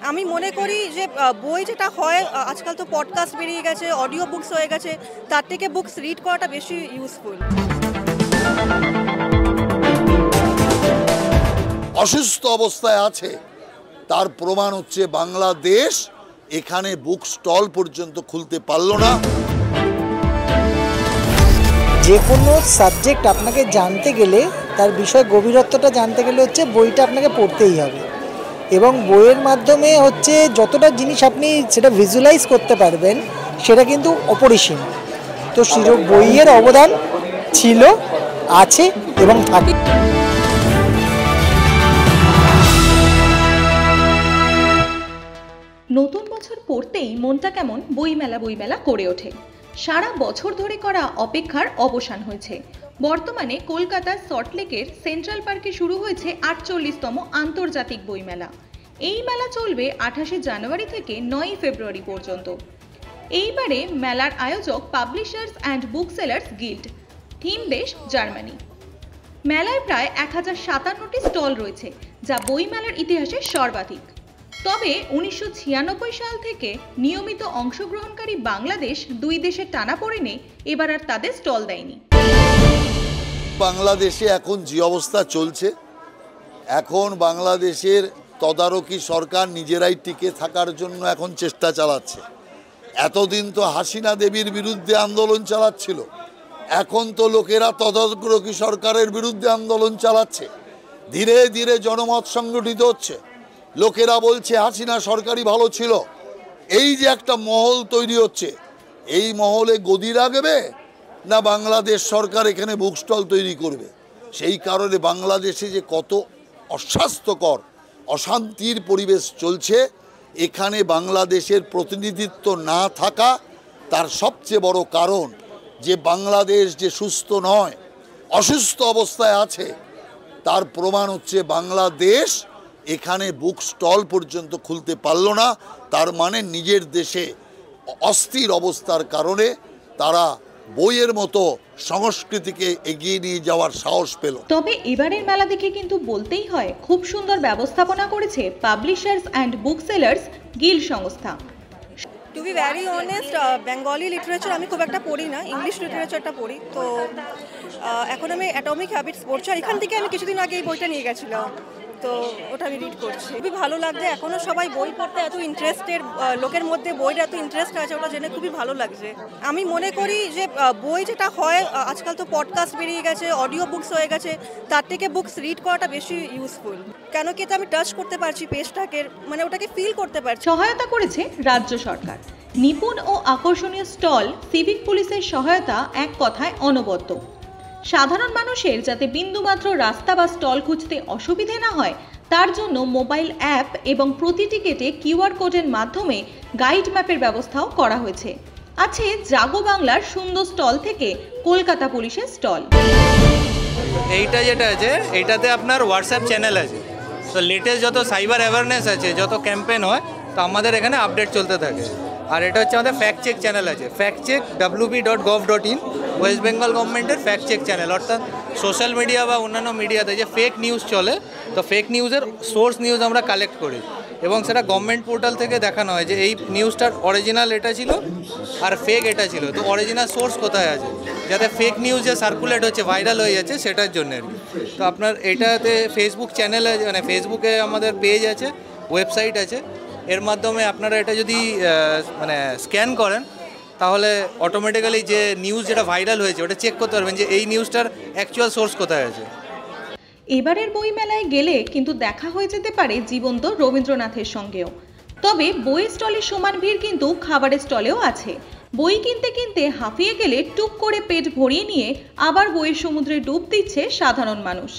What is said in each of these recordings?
আমি মনে করি যে বই যেটা হয় আজকাল তো পডকাস্ট বেরিয়ে গেছে, অডিও বুকস হয়ে গেছে, তার থেকে বুকস রিড করাটা বেশি ইউজফুল। অসুস্থ অবস্থায় আছে তার প্রমাণ হচ্ছে বাংলাদেশ এখানে বুক স্টল পর্যন্ত খুলতে পারলো না। যে কোনো সাবজেক্ট আপনাকে জানতে গেলে তার বিষয় গভীরত্বটা জানতে গেলে হচ্ছে বইটা আপনাকে পড়তেই হবে, এবং বইয়ের মাধ্যমে হচ্ছে যতটা জিনিস আপনি সেটা ভিজুয়ালাইজ করতে পারবেন সেটা কিন্তু অপরিসীম। তো বইয়ের অবদান ছিল, আছে এবং থাকে। নতুন বছর পড়তেই মনটা কেমন বইমেলা করে ওঠে। সারা বছর ধরে করা অপেক্ষার অবসান হয়েছে। বর্তমানে কলকাতার সল্টলেকের সেন্ট্রাল পার্কে শুরু হয়েছে ৪৮তম আন্তর্জাতিক বইমেলা। এই মেলা চলবে ২৮শে জানুয়ারি থেকে ৯ই ফেব্রুয়ারি পর্যন্ত। এইবারে মেলার আয়োজক publishers and book sellers guild, theme দেশ জার্মানি। মেলায় প্রায় ১০৫৭টি স্টল রয়েছে, যা বইমেলার ইতিহাসে সর্বাধিক। তবে ১৯৯৬ সাল থেকে নিয়মিত অংশগ্রহণকারী বাংলাদেশ দুই দেশের টানাপোড়েনে এবার আর তাদের স্টল দেয়নি। বাংলাদেশে এখন যে অবস্থা চলছে, এখন বাংলাদেশের তদারকি সরকার নিজেরাই টিকে থাকার জন্য এখন চেষ্টা চালাচ্ছে। এতদিন তো হাসিনা দেবীর বিরুদ্ধে আন্দোলন চালাচ্ছিল, এখন তো লোকেরা তদারকি সরকারের বিরুদ্ধে আন্দোলন চালাচ্ছে। ধীরে ধীরে জনমত সংগঠিত হচ্ছে, লোকেরা বলছে হাসিনা সরকারই ভালো ছিল। এই যে একটা মহল তৈরি হচ্ছে, এই মহলে গদি রাখবে না বাংলাদেশ সরকার এখানে বুক স্টল তৈরি করবে। সেই কারণে বাংলাদেশে যে কত অস্বাস্থ্যকর অশান্তির পরিবেশ চলছে, এখানে বাংলাদেশের প্রতিনিধিত্ব না থাকা তার সবচেয়ে বড় কারণ। যে বাংলাদেশ যে সুস্থ নয়, অসুস্থ অবস্থায় আছে, তার প্রমাণ হচ্ছে বাংলাদেশ এখানে বুক স্টল পর্যন্ত খুলতে পারলো না। তার মানে নিজের দেশে অস্থির অবস্থার কারণে তারা বইয়ের মতো সংস্কৃতিকে এগিয়ে নিয়ে যাওয়ার সাহস পেল। তবে এবারের মেলা দেখে কিন্তু বলতেই হয়, খুব সুন্দর ব্যবস্থাপনা করেছে publishers and book sellers guild সংস্থা। To be very honest, Bengali literature আমি খুব একটা পড়ি না, ইংলিশ লিটারেচারটা পড়ি। তো এখন আমি অ্যাটমিক হ্যাবিটস পড়ছি, আর এখান থেকে আমি কিছুদিন আগে এই বইটা নিয়ে গেছিলাম, তো ওটা আমি রিড করছি। খুবই ভালো লাগছে, এখনও সবাই বই পড়তে এত ইন্টারেস্টেড, লোকের মধ্যে বইয়ের এত ইন্টারেস্ট আছে, ওটা জেনে খুবই ভালো লাগছে। আমি মনে করি যে বই যেটা হয় আজকাল তো পডকাস্ট বেরিয়ে গেছে, অডিও বুকস হয়ে গেছে, তার থেকে বুকস রিড করাটা বেশি ইউজফুল। কেন কি আমি টাচ করতে পারছি পেজটাকে, মানে ওটাকে ফিল করতে পারছি। সহায়তা করেছে রাজ্য সরকার। নিপুণ ও আকর্ষণীয় স্টল, সিভিক পুলিশের সহায়তা এক কথায় অনবদ্য। সাধারণ মানুষের যাতে বিন্দুমাত্র রাস্তা বা স্টল খুঁজতে অসুবিধে না হয়, তার জন্য মোবাইল অ্যাপ এবং প্রতি টিকেটে কিউআর কোডের মাধ্যমে গাইড ম্যাপের ব্যবস্থাও করা হয়েছে। আছে জাগো বাংলার সুন্দর স্টল থেকে কলকাতা পুলিশের স্টল। এইটা যেটা আছে, এইটাতে আপনার হোয়াটসঅ্যাপ চ্যানেল আছে, তো লেটেস্ট যত সাইবার অ্যাওয়ারনেস আছে, যত ক্যাম্পেন হয়, তো আমাদের এখানে আপডেট চলতে থাকে। আর এটা হচ্ছে আমাদের ফ্যাক্ট চেক চ্যানেল আছে, factcheck.wb.gov.in, ওয়েস্ট বেঙ্গল গভর্নমেন্টের ফ্যাক্ট চেক চ্যানেল। অর্থাৎ সোশ্যাল মিডিয়া বা অন্যান্য মিডিয়াতে যে ফেক নিউজ চলে, তো ফেক নিউজের সোর্স নিউজ আমরা কালেক্ট করি এবং সেটা গভর্নমেন্ট পোর্টাল থেকে দেখানো হয় যে এই নিউজটার অরিজিনাল এটা ছিল আর ফেক এটা ছিল, তো অরিজিনাল সোর্স কোথায় আছে, যাতে ফেক নিউজ যে সার্কুলেট হচ্ছে, ভাইরাল হয়ে যাচ্ছে, সেটার জন্য আর কি। তো আপনার এটাতে ফেসবুক চ্যানেল আছে, মানে ফেসবুকে আমাদের পেজ আছে, ওয়েবসাইট আছে, এর মাধ্যমে আপনারা এটা যদি মানে স্ক্যান করেন, তাহলে অটোমেটিক্যালি যে নিউজ যেটা ভাইরাল হয়েছে ওটা চেক করতে পারবেন যে এই নিউজটার অ্যাকচুয়াল সোর্স কোথায় আছে। এবারের বই মেলায় গেলে কিন্তু দেখা হয়ে যেতে পারে জীবন্ত রবীন্দ্রনাথের সঙ্গেও। তবে বইয়ের স্টলের সমান ভিড় কিন্তু খাবারের স্টলেও আছে। বই কিনতে কিনতে হাঁফিয়ে গেলে টুক করে পেট ভরিয়ে নিয়ে আবার বইয়ের সমুদ্রে ডুব দিচ্ছে সাধারণ মানুষ।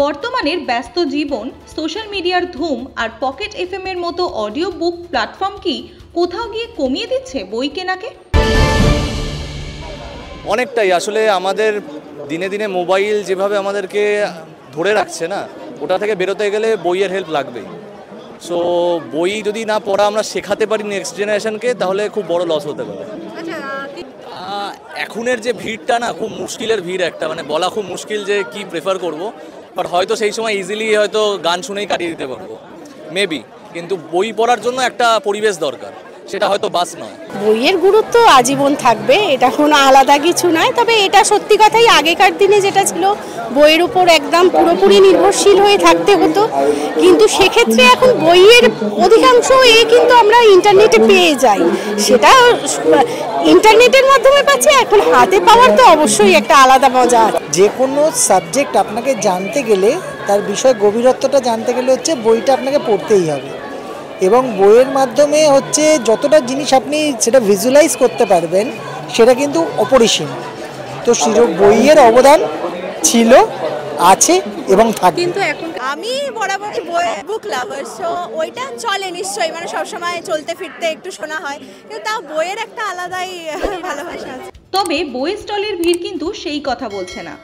বর্তমানের ব্যস্ত জীবন, সোশ্যাল মিডিয়ার ধুম আর পকেট এফএম এর মতো অডিও বুক প্ল্যাটফর্ম কি কোথাও গিয়ে কমিয়ে দিচ্ছে বই কেনাকে? অনেকটাই। আসলে আমাদের দিনে দিনে মোবাইল যেভাবে আমাদেরকে ধরে রাখছে না, ওটা থেকে বেরোতে গেলে বইয়ের হেল্প লাগবেই। সো বই যদি না পড়া আমরা শেখাতে পারি নেক্সট জেনারেশনকে, তাহলে খুব বড় লস হতে পারে। এখনের যে ভিড়টা না, খুব মুশকিলের ভিড় একটা, মানে বলা খুব মুশকিল যে কি প্রেফার করব, বাট হয়তো সেই সময় ইজিলি হয়তো গান শুনেই কাটিয়ে দিতে পারবো। মেবি, কিন্তু বই পড়ার জন্য একটা পরিবেশ দরকার, সেটা হয়তো বাস নয়। বইয়ের গুরুত্ব আজীবন থাকবে, এটা কোনো আলাদা কিছু নয়। তবে এটা সত্যি কথাই আগেকার দিনে যেটা ছিল বইয়ের উপর একদম পুরোপুরি নির্ভরশীল হয়ে থাকতে হতো, কিন্তু সেক্ষেত্রে এখন বইয়ের অধিকাংশ কিন্তু আমরা ইন্টারনেটে পেয়ে যাই। সেটা ইন্টারনেটের মাধ্যমে পাচ্ছি, এখন হাতে পাওয়ার তো অবশ্যই একটা আলাদা মজা। যে কোনো সাবজেক্ট আপনাকে জানতে গেলে, তার বিষয় গভীরত্বটা জানতে গেলে হচ্ছে বইটা আপনাকে পড়তেই হবে। এবং বইয়ের মাধ্যমে হচ্ছে যতটা জিনিস আপনি সেটা ভিজুয়ালাইজ করতে পারবেন, সেটা কিন্তু অপরিসীম। তো বইয়ের অবদান ছিল, আছে এবং থাকবে। কিন্তু এখন আমি বরাবরই বুক লাভার, সো ওইটা চলে নিশ্চয়ই, মানে সবসময় চলতে ফিরতে একটু শোনা হয়, কিন্তু তাও বইয়ের একটা আলাদাই ভালোবাসা আছে। তবে বই স্টলের ভিড় কিন্তু সেই কথা বলছে না।